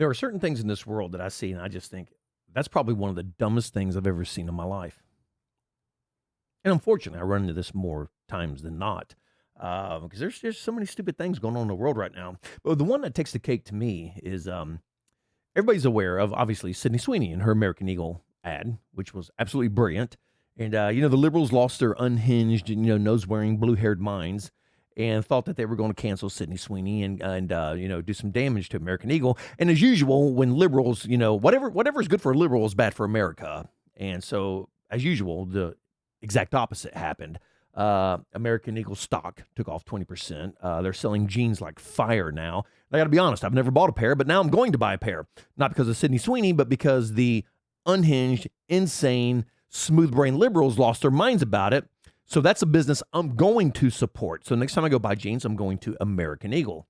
There are certain things in this world that I see and I just think that's probably one of the dumbest things I've ever seen in my life. And unfortunately, I run into this more times than not because there's just so many stupid things going on in the world right now. But the one that takes the cake to me is everybody's aware of, obviously, Sidney Sweeney and her American Eagle ad, which was absolutely brilliant. And, the liberals lost their unhinged, nose-wearing, blue-haired minds and thought that they were going to cancel Sidney Sweeney and do some damage to American Eagle. And as usual, when liberals, whatever is good for a liberal is bad for America. And so, as usual, the exact opposite happened. American Eagle stock took off 20%. They're selling jeans like fire now. I got to be honest, I've never bought a pair, but now I'm going to buy a pair. Not because of Sidney Sweeney, but because the unhinged, insane, smooth-brained liberals lost their minds about it. So that's a business I'm going to support. So next time I go buy jeans, I'm going to American Eagle.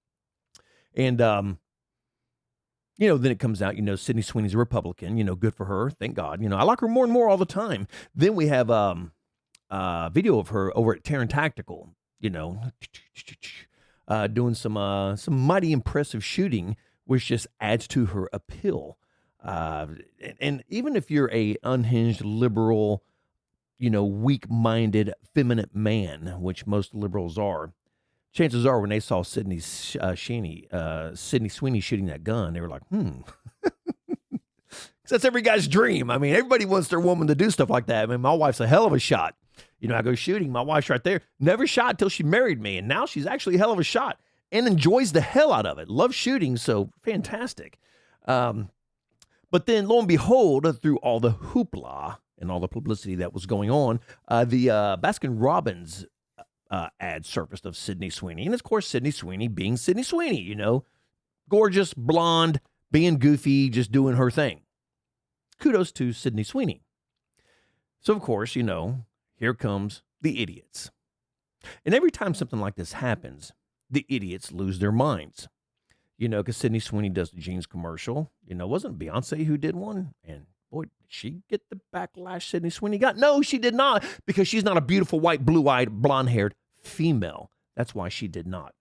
And, then it comes out, Sidney Sweeney's a Republican, good for her. Thank God. I like her more and more all the time. Then we have video of her over at Terran Tactical, doing some mighty impressive shooting, which just adds to her appeal. And even if you're a unhinged liberal, weak-minded, feminine man, which most liberals are, chances are when they saw Sidney Sweeney shooting that gun, they were like, that's every guy's dream. I mean, everybody wants their woman to do stuff like that. I mean, my wife's a hell of a shot. I go shooting, my wife's right there. Never shot till she married me, and now she's actually a hell of a shot and enjoys the hell out of it. Loves shooting, so fantastic. But then, lo and behold, through all the hoopla and all the publicity that was going on, the Basken Robbins ad surfaced of Sidney Sweeney. And, of course, Sidney Sweeney being Sidney Sweeney, gorgeous, blonde, being goofy, just doing her thing. Kudos to Sidney Sweeney. So, of course, here comes the idiots. And every time something like this happens, the idiots lose their minds. Because Sidney Sweeney does the jeans commercial. Wasn't Beyonce who did one? And boy, did she get the backlash Sidney Sweeney got? No, she did not, because she's not a beautiful, white, blue-eyed, blonde-haired female. That's why she did not.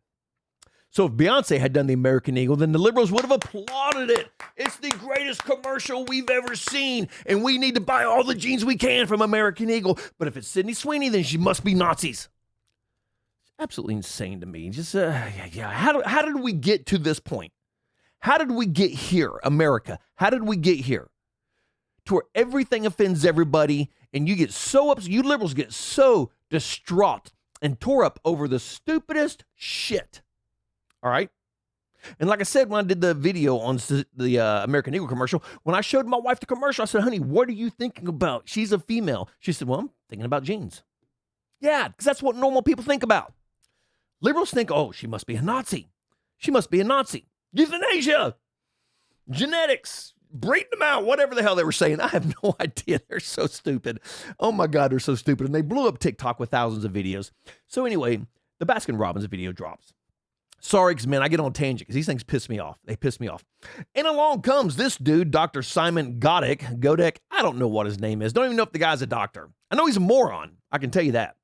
So if Beyonce had done the American Eagle, then the liberals would have applauded it. It's the greatest commercial we've ever seen, and we need to buy all the jeans we can from American Eagle. But if it's Sidney Sweeney, then she must be Nazis. Absolutely insane to me. Just how did we get to this point? How did we get here, America? How did we get here to where everything offends everybody, and you get so upset, you liberals get so distraught and tore up over the stupidest shit? All right. And like I said, when I did the video on the American Eagle commercial, when I showed my wife the commercial, I said, honey, what are you thinking about? She's a female. She said, well, I'm thinking about jeans. Yeah, because that's what normal people think about. Liberals think, oh, she must be a Nazi. She must be a Nazi. Euthanasia. Genetics. Breeding them out. Whatever the hell they were saying. I have no idea. They're so stupid. Oh, my God, they're so stupid. And they blew up TikTok with thousands of videos. So anyway, the Baskin Robbins video drops. Sorry, because, man, I get on a tangent because these things piss me off. They piss me off. And along comes this dude, Dr. Simon Godek. I don't know what his name is. Don't even know if the guy's a doctor. I know he's a moron. I can tell you that.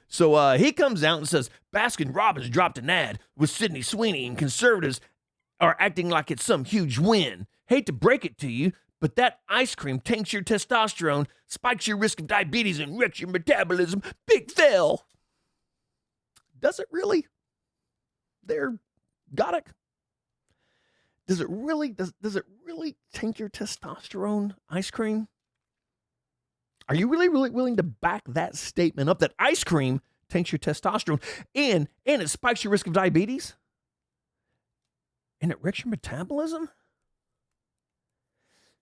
So he comes out and says, Baskin Robbins dropped an ad with Sidney Sweeney, and conservatives are acting like it's some huge win. Hate to break it to you, but that ice cream tanks your testosterone, spikes your risk of diabetes, and wrecks your metabolism. Big fail. Does it really? There, Godek? Does it really tank your testosterone, ice cream? Are you really willing to back that statement up, that ice cream tanks your testosterone and it spikes your risk of diabetes? And it wrecks your metabolism?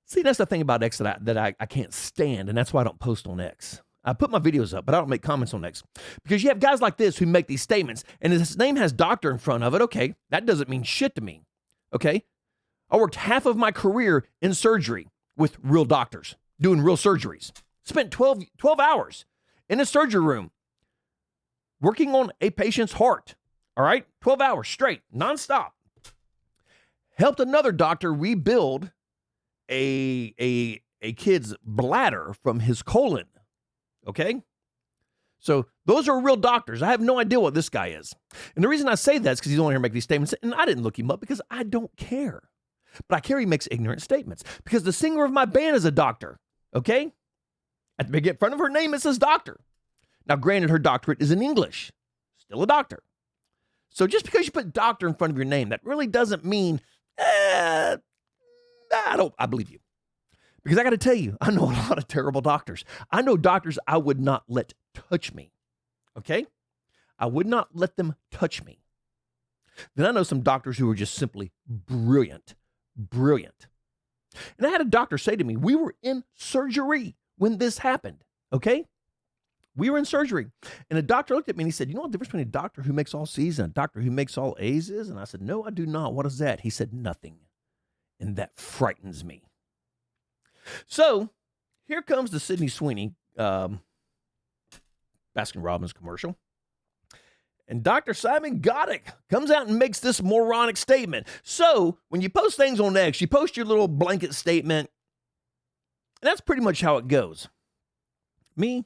See, that's the thing about X that I can't stand, and that's why I don't post on X. I put my videos up, but I don't make comments on X. Because you have guys like this who make these statements, and his name has doctor in front of it. Okay, that doesn't mean shit to me. Okay? I worked half of my career in surgery with real doctors, doing real surgeries. Spent 12 hours in a surgery room working on a patient's heart. All right? 12 hours straight, nonstop. Helped another doctor rebuild a kid's bladder from his colon. Okay? So those are real doctors. I have no idea what this guy is. And the reason I say that is because he's only here to make these statements. And I didn't look him up because I don't care. But I care he makes ignorant statements because the singer of my band is a doctor, okay? At the front of her name, it says doctor. Now, granted, her doctorate is in English. Still a doctor. So just because you put doctor in front of your name, that really doesn't mean, I believe you. Because I got to tell you, I know a lot of terrible doctors. I know doctors I would not let touch me, okay? I would not let them touch me. Then I know some doctors who are just simply brilliant. And I had a doctor say to me, we were in surgery when this happened, okay? We were in surgery. And the doctor looked at me and he said, you know what the difference between a doctor who makes all C's and a doctor who makes all A's is? And I said, no, I do not. What is that? He said, nothing. And that frightens me. So here comes the Sidney Sweeney Basken Robbins commercial. And Dr. Simon Goddick comes out and makes this moronic statement. So when you post things on X, you post your little blanket statement. And that's pretty much how it goes. Me,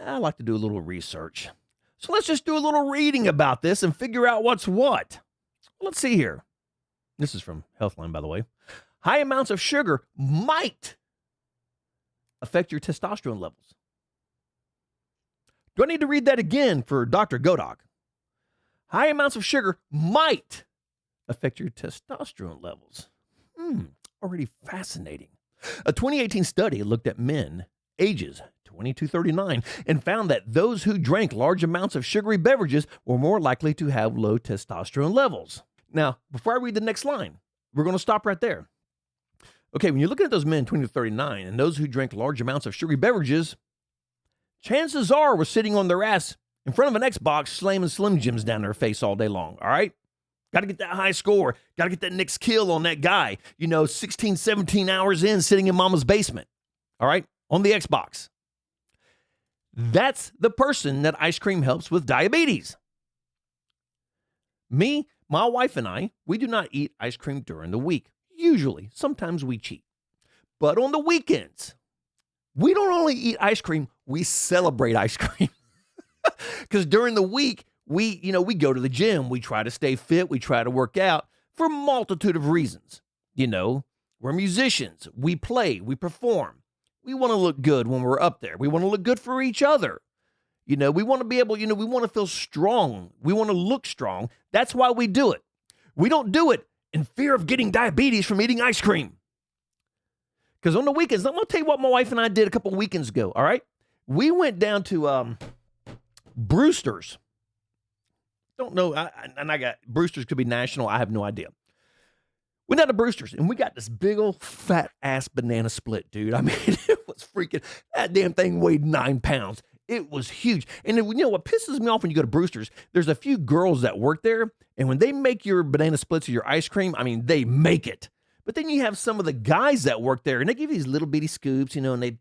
I like to do a little research. So let's just do a little reading about this and figure out what's what. Let's see here. This is from Healthline, by the way. High amounts of sugar might affect your testosterone levels. Do I need to read that again for Dr. Godok? High amounts of sugar might affect your testosterone levels. Already fascinating. A 2018 study looked at men ages 22 to 39 and found that those who drank large amounts of sugary beverages were more likely to have low testosterone levels. Now, before I read the next line, we're going to stop right there. Okay, when you're looking at those men 20 to 39 and those who drank large amounts of sugary beverages, chances are we're sitting on their ass in front of an Xbox slamming Slim Jims down their face all day long, all right? Got to get that high score. Got to get that next kill on that guy, 16, 17 hours in sitting in mama's basement, all right, on the Xbox. That's the person that ice cream helps with diabetes. Me, my wife, and I, we do not eat ice cream during the week. Usually, sometimes we cheat. But on the weekends, we don't only eat ice cream, we celebrate ice cream. Because during the week, we go to the gym, we try to stay fit, we try to work out for a multitude of reasons. We're musicians, we play, we perform. We want to look good when we're up there. We want to look good for each other. We want to be able, we want to feel strong. We want to look strong. That's why we do it. We don't do it in fear of getting diabetes from eating ice cream. Because on the weekends, I'm going to tell you what my wife and I did a couple weekends ago, all right? We went down to Brewster's. Don't know, and I got, Brewster's could be national, I have no idea. Went down to Brewster's, and we got this big old fat-ass banana split, dude. I mean, it was freaking, that damn thing weighed 9 pounds. It was huge. And then, what pisses me off when you go to Brewster's, there's a few girls that work there, and when they make your banana splits or your ice cream, I mean, they make it. But then you have some of the guys that work there, and they give you these little bitty scoops, and they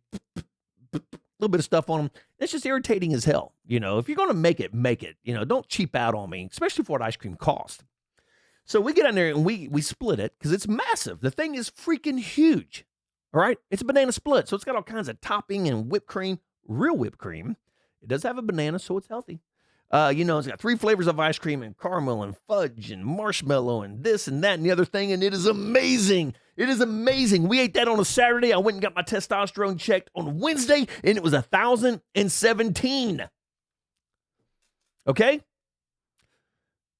a little bit of stuff on them. It's just irritating as hell. If you're going to make it, make it. Don't cheap out on me, especially for what ice cream costs. So we get on there and we split it because it's massive. The thing is freaking huge. All right. It's a banana split. So it's got all kinds of topping and whipped cream, real whipped cream. It does have a banana, so it's healthy. It's got 3 flavors of ice cream and caramel and fudge and marshmallow and this and that and the other thing. And it is amazing. It is amazing. We ate that on a Saturday. I went and got my testosterone checked on Wednesday and it was 1,017. Okay.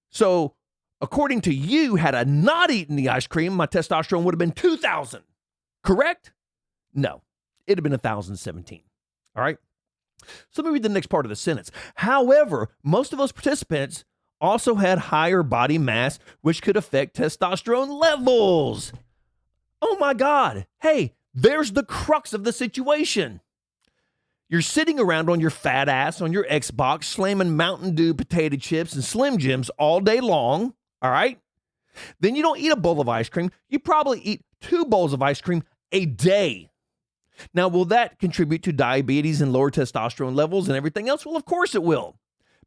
So according to you, had I not eaten the ice cream, my testosterone would have been 2,000. Correct? No, it'd have been 1,017. All right. So let me read the next part of the sentence. However, most of those participants also had higher body mass, which could affect testosterone levels. Oh my God. Hey, there's the crux of the situation. You're sitting around on your fat ass on your Xbox, slamming Mountain Dew potato chips and Slim Jims all day long. All right. Then you don't eat a bowl of ice cream. You probably eat 2 bowls of ice cream a day. Now, will that contribute to diabetes and lower testosterone levels and everything else? Well, of course it will,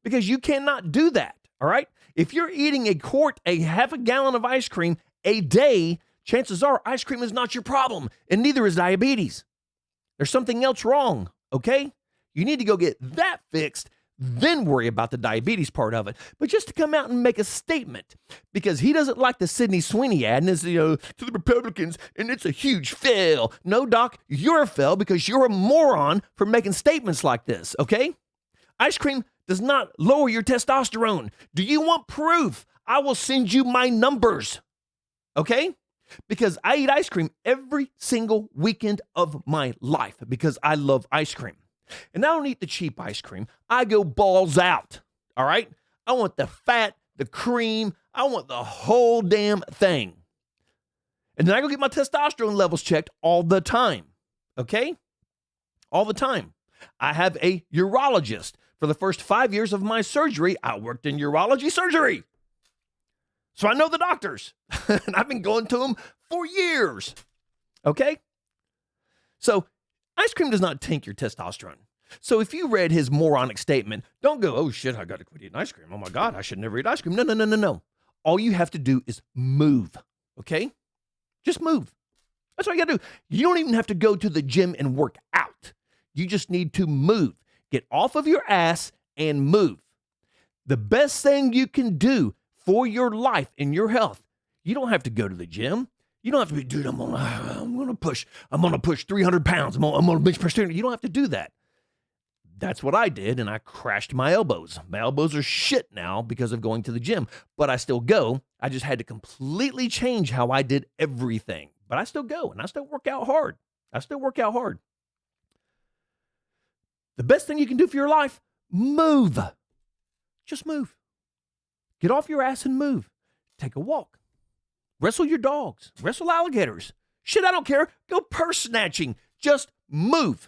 because you cannot do that, all right? If you're eating a half a gallon of ice cream a day, chances are ice cream is not your problem, and neither is diabetes. There's something else wrong, okay? You need to go get that fixed. then worry about the diabetes part of it. But just to come out and make a statement, because he doesn't like the Sidney Sweeney ad, and it's, to the Republicans, and it's a huge fail. No, Doc, you're a fail because you're a moron for making statements like this, okay? Ice cream does not lower your testosterone. Do you want proof? I will send you my numbers, okay? Because I eat ice cream every single weekend of my life because I love ice cream. And I don't eat the cheap ice cream. I go balls out, all right? I want the fat, the cream. I want the whole damn thing. And then I go get my testosterone levels checked all the time, okay? All the time. I have a urologist. For the first 5 years of my surgery, I worked in urology surgery. So I know the doctors. And I've been going to them for years, okay? So ice cream does not tank your testosterone. So if you read his moronic statement, don't go, oh shit, I got to quit eating ice cream. Oh my God, I should never eat ice cream. No. All you have to do is move, okay? Just move. That's all you got to do. You don't even have to go to the gym and work out. You just need to move. Get off of your ass and move. The best thing you can do for your life and your health, you don't have to go to the gym. You don't have to be, dude, I'm gonna push 300 pounds. I'm gonna bench press 300. You don't have to do that. That's what I did, and I crashed my elbows. My elbows are shit now because of going to the gym, but I still go. I just had to completely change how I did everything. But I still go, and I still work out hard. The best thing you can do for your life, move. Just move. Get off your ass and move. Take a walk. Wrestle your dogs. Wrestle alligators. Shit, I don't care. Go purse snatching. Just move.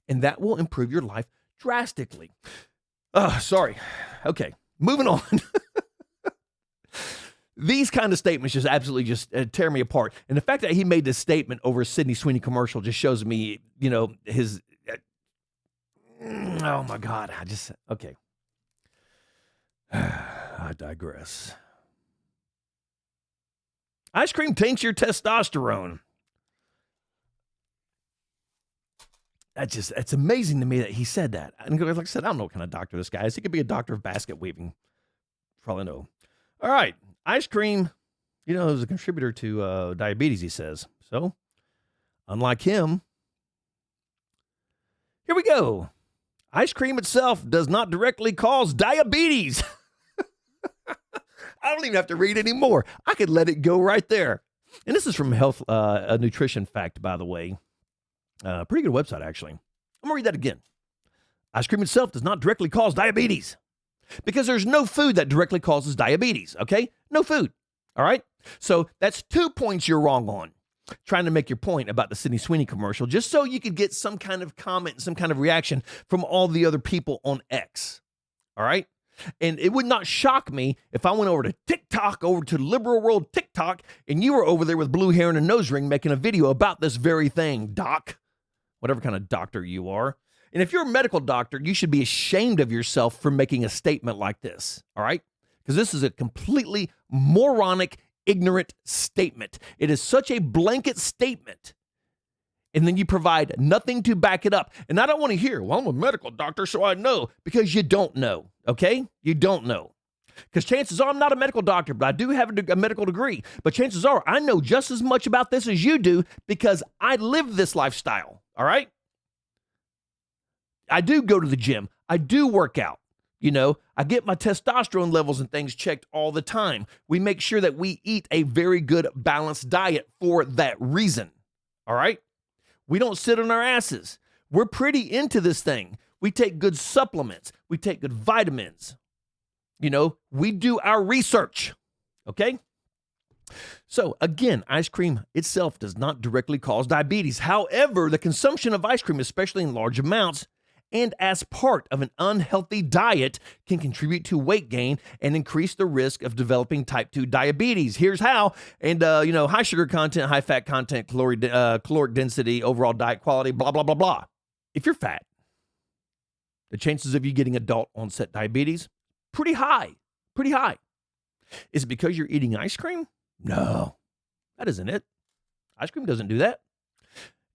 And that will improve your life drastically. Sorry. Okay, moving on. These kind of statements just absolutely just tear me apart. And the fact that he made this statement over a Sidney Sweeney commercial just shows me, his... oh my God. Okay. I digress. Ice cream tanks your testosterone. It's amazing to me that he said that. And like I said, I don't know what kind of doctor this guy is. He could be a doctor of basket weaving. Probably know. All right. Ice cream, is a contributor to diabetes, he says. So, unlike him, here we go. Ice cream itself does not directly cause diabetes. I don't even have to read anymore. I could let it go right there. And this is from Health a Nutrition Fact, by the way. Pretty good website, actually. I'm going to read that again. Ice cream itself does not directly cause diabetes because there's no food that directly causes diabetes, okay? No food, all right? So that's 2 points you're wrong on, trying to make your point about the Sidney Sweeney commercial, just so you could get some kind of comment, some kind of reaction from all the other people on X, all right? And it would not shock me if I went over to TikTok, over to Liberal World TikTok, and you were over there with blue hair and a nose ring making a video about this very thing, doc, whatever kind of doctor you are. And if you're a medical doctor, you should be ashamed of yourself for making a statement like this, all right? Because this is a completely moronic, ignorant statement. It is such a blanket statement. And then you provide nothing to back it up. And I don't want to hear, well, I'm a medical doctor, so I know, because you don't know, okay? You don't know. Because chances are I'm not a medical doctor, but I do have a medical degree. But chances are I know just as much about this as you do because I live this lifestyle, all right? I do go to the gym. I do work out. I get my testosterone levels and things checked all the time. We make sure that we eat a very good balanced diet for that reason, all right? We don't sit on our asses. We're pretty into this thing. We take good supplements. We take good vitamins. We do our research, okay? So again, ice cream itself does not directly cause diabetes. However, the consumption of ice cream, especially in large amounts, and as part of an unhealthy diet can contribute to weight gain and increase the risk of developing type 2 diabetes. Here's how. And, high sugar content, high fat content, caloric density, overall diet quality, blah, blah, blah, blah. If you're fat, the chances of you getting adult onset diabetes, pretty high. Is it because you're eating ice cream? No, that isn't it. Ice cream doesn't do that.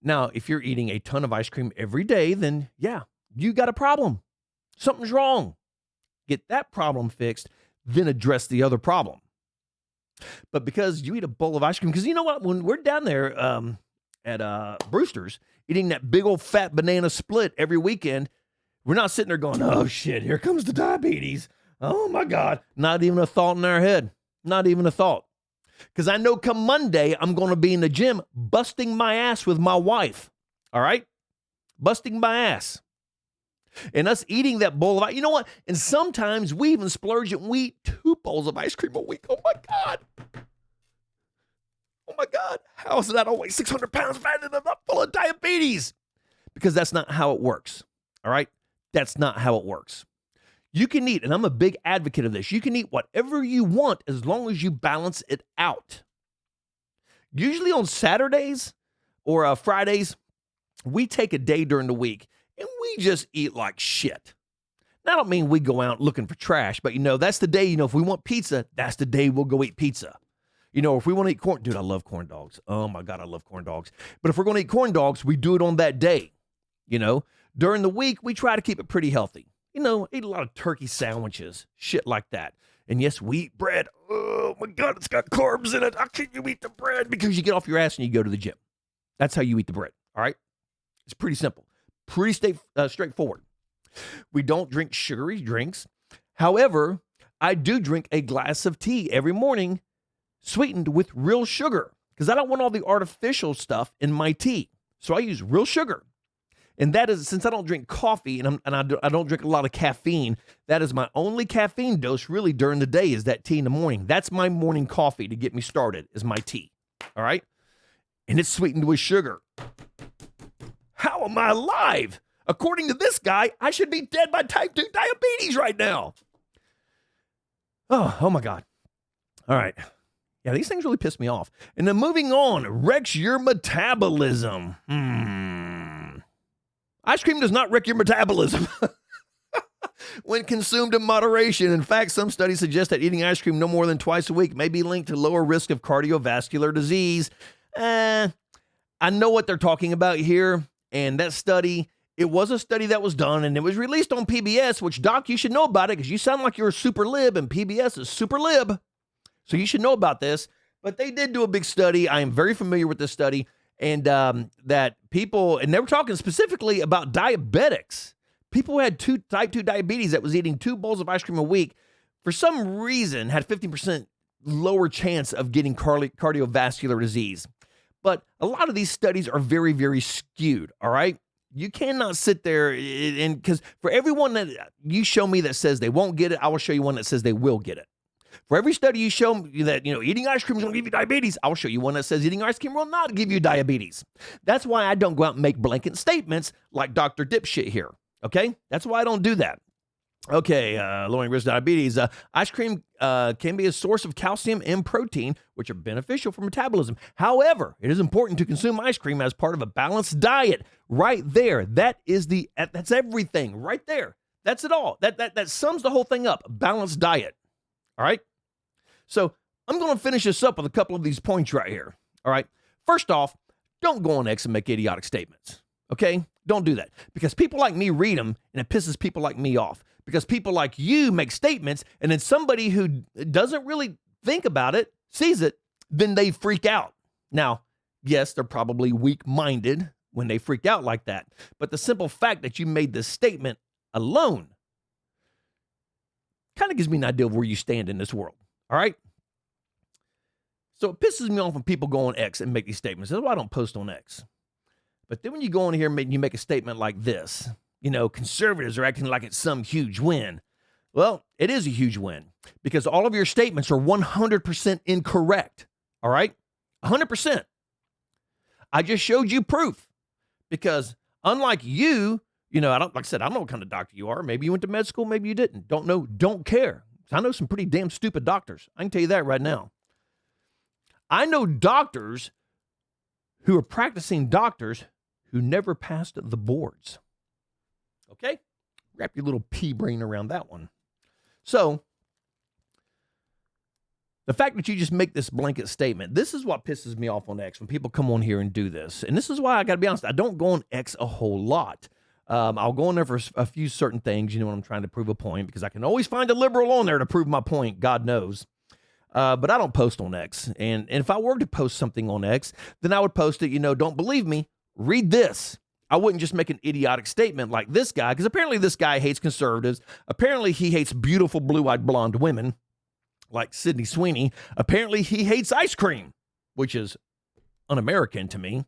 Now, if you're eating a ton of ice cream every day, then yeah, you got a problem. Something's wrong. Get that problem fixed, then address the other problem. But because you eat a bowl of ice cream, because you know what? When we're down there at Brewster's eating that big old fat banana split every weekend, we're not sitting there going, oh shit, here comes the diabetes. Oh my God. Not even a thought in our head. Not even a thought. Because I know come Monday, I'm going to be in the gym busting my ass with my wife. All right? Busting my ass. And us eating that bowl of ice, you know what? And sometimes we even splurge and we eat 2 bowls of ice cream a week. Oh my God. Oh my God. How is that always 600 pounds fat and I'm not full of diabetes? Because that's not how it works. All right? That's not how it works. You can eat, and I'm a big advocate of this, you can eat whatever you want as long as you balance it out. Usually on Saturdays or Fridays, we take a day during the week and we just eat like shit. Now, I don't mean we go out looking for trash, but that's the day, if we want pizza, that's the day we'll go eat pizza. If we want to eat corn, dude, I love corn dogs. Oh my God, I love corn dogs. But if we're going to eat corn dogs, we do it on that day. During the week, we try to keep it pretty healthy. Eat a lot of turkey sandwiches, shit like that. And yes, we eat bread. Oh my God, it's got carbs in it. How can you eat the bread? Because you get off your ass and you go to the gym. That's how you eat the bread, all right? It's pretty simple, pretty straightforward. We don't drink sugary drinks. However, I do drink a glass of tea every morning sweetened with real sugar because I don't want all the artificial stuff in my tea. So I use real sugar. And that is, since I don't drink coffee and I don't drink a lot of caffeine, that is my only caffeine dose really during the day is that tea in the morning. That's my morning coffee to get me started is my tea, all right? And it's sweetened with sugar. How am I alive? According to this guy, I should be dead by type 2 diabetes right now. Oh my God. All right. Yeah, these things really piss me off. And then moving on, wrecks your metabolism. Ice cream does not wreck your metabolism when consumed in moderation. In fact, some studies suggest that eating ice cream no more than twice a week may be linked to lower risk of cardiovascular disease. I know what they're talking about here. And that study, it was a study that was done and it was released on PBS, which, Doc, you should know about it because you sound like you're a super lib and PBS is super lib. So you should know about this. But they did do a big study. I am very familiar with this study. And that people, and they were talking specifically about diabetics. People who had type 2 diabetes that was eating 2 bowls of ice cream a week, for some reason, had 50% lower chance of getting cardiovascular disease. But a lot of these studies are very, very skewed, all right? You cannot sit there and, because for everyone that you show me that says they won't get it, I will show you one that says they will get it. For every study you show me that, eating ice cream is going to give you diabetes, I'll show you one that says eating ice cream will not give you diabetes. That's why I don't go out and make blanket statements like Dr. Dipshit here, okay? That's why I don't do that. Okay, lowering risk of diabetes. Ice cream can be a source of calcium and protein, which are beneficial for metabolism. However, it is important to consume ice cream as part of a balanced diet. Right there, that's everything right there. That's it all. That sums the whole thing up, balanced diet. All right? So I'm going to finish this up with a couple of these points right here. All right? First off, don't go on X and make idiotic statements. Okay? Don't do that. Because people like me read them, and it pisses people like me off. Because people like you make statements, and then somebody who doesn't really think about it, sees it, then they freak out. Now, yes, they're probably weak-minded when they freak out like that. But the simple fact that you made this statement alone kind of gives me an idea of where you stand in this world. All right? So it pisses me off when people go on X and make these statements. That's why I don't post on X. But then when you go on here and you make a statement like this, conservatives are acting like it's some huge win. Well, it is a huge win because all of your statements are 100% incorrect. All right? 100%. I just showed you proof because unlike you, I don't know what kind of doctor you are. Maybe you went to med school, maybe you didn't. Don't know, don't care. I know some pretty damn stupid doctors. I can tell you that right now. I know doctors who are practicing doctors who never passed the boards. Okay? Wrap your little pea brain around that one. So, the fact that you just make this blanket statement, this is what pisses me off on X when people come on here and do this. And this is why I got to be honest, I don't go on X a whole lot. I'll go in there for a few certain things, when I'm trying to prove a point, because I can always find a liberal on there to prove my point, God knows. But I don't post on X. And if I were to post something on X, then I would post it, don't believe me, read this. I wouldn't just make an idiotic statement like this guy, because apparently this guy hates conservatives. Apparently he hates beautiful blue-eyed blonde women like Sidney Sweeney. Apparently he hates ice cream, which is un-American to me.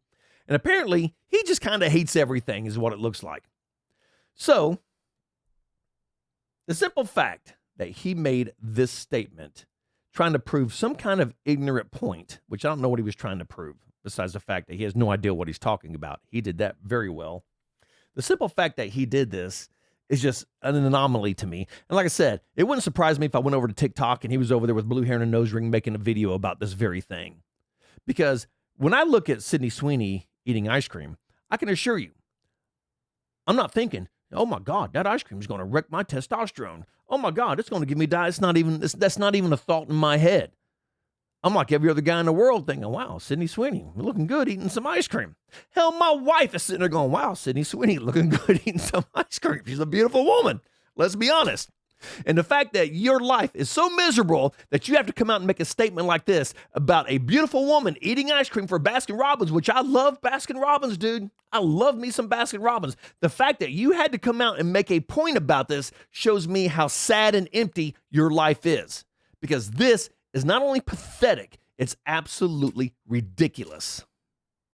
And apparently he just kind of hates everything is what it looks like. So the simple fact that he made this statement trying to prove some kind of ignorant point, which I don't know what he was trying to prove, besides the fact that he has no idea what he's talking about. He did that very well. The simple fact that he did this is just an anomaly to me. And like I said, it wouldn't surprise me if I went over to TikTok and he was over there with blue hair and a nose ring making a video about this very thing. Because when I look at Sidney Sweeney eating ice cream, I can assure you, I'm not thinking, oh my God, that ice cream is going to wreck my testosterone. Oh my God, it's going to give me diet. That's not even a thought in my head. I'm like every other guy in the world thinking, wow, Sidney Sweeney, looking good eating some ice cream. Hell, my wife is sitting there going, wow, Sidney Sweeney looking good eating some ice cream. She's a beautiful woman. Let's be honest. And the fact that your life is so miserable that you have to come out and make a statement like this about a beautiful woman eating ice cream for Baskin Robbins, which I love Baskin Robbins, dude. I love me some Baskin Robbins. The fact that you had to come out and make a point about this shows me how sad and empty your life is. Because this is not only pathetic, it's absolutely ridiculous.